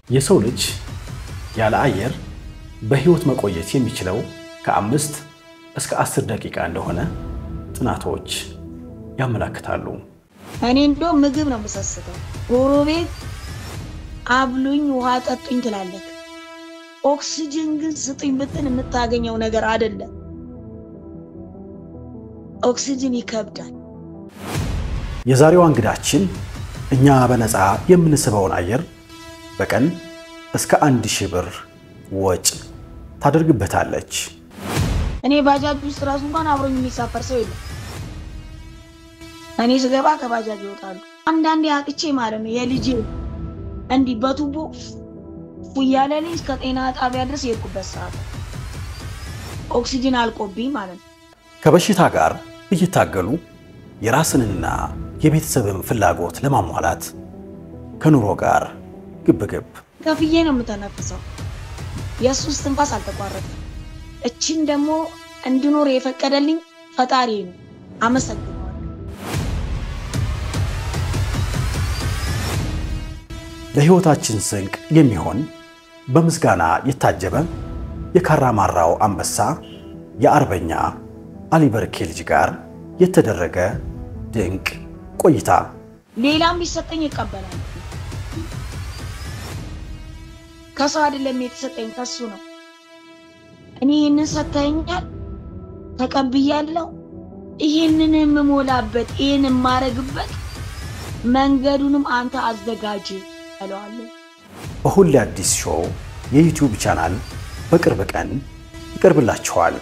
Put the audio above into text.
የሰው ልጅ ያለ አየር በህይወት መቆየት የሚችለው ከ5 እስከ 10 ደቂቃ እንደሆነ ጥናቶች ያመለክታሉ። እኔ እንደው ምግብ ነው መሰሰተው ጎሮቤት አብሉኝ ውሃ ጠጡኝ ትላለህ። ኦክሲጅን ግን ስጡኝ ብትን የምታገኘው ነገር አይደለም። ኦክሲጅን ይከብዳል። የዛሬው እንግዳችን እኛ በነፃ የምንስበውን አየር በቀን እስከ 1000 ብር ወጭ ታደርግበታለች። እኔ ባጃጅ ውስጥ ራሱ እንኳን አብሮኝ የሚሳፈር ሰው የለም። እኔ ስገባ ከባጃጅ ይወጣሉ። አንዳንዴ አጥቼ ማለት ነው የልጅ እንዲ በቱቦ ፉያለልኝ እስከ ጤና ጣቢያ ድረስ የሄድኩበት ሰዓት ኦክሲጅን አልቆብኝ ማለት ነው። ከበሽታ ጋር እየታገሉ የራስንና የቤተሰብን ፍላጎት ለማሟላት ከኑሮ ጋር ግብግብ ከፍዬ ነው የምተነፍሰው። የሱስ ትንፋስ አልተቋረጠም። እቺን ደግሞ እንድኖር የፈቀደልኝ ፈጣሪ ነው። አመሰግናለሁ። ለህይወታችን ስንቅ የሚሆን በምስጋና የታጀበ የካራማራው አንበሳ የአርበኛ አሊ በርኬ ልጅ ጋር የተደረገ ድንቅ ቆይታ። ሌላም ቢሰጠኝ ይቀበላል። ከሰው አይደለም የተሰጠኝ ከሱ ነው። እኔ ይሄንን ሰጠኛል ተቀብያለሁ። ይሄንን የምሞላበት ይሄንን ማረግበት መንገዱንም አንተ አዘጋጅ አለዋለሁ። በሁሌ አዲስ ሾው የዩቲዩብ ቻናል በቅርብ ቀን ይቀርብላችኋል።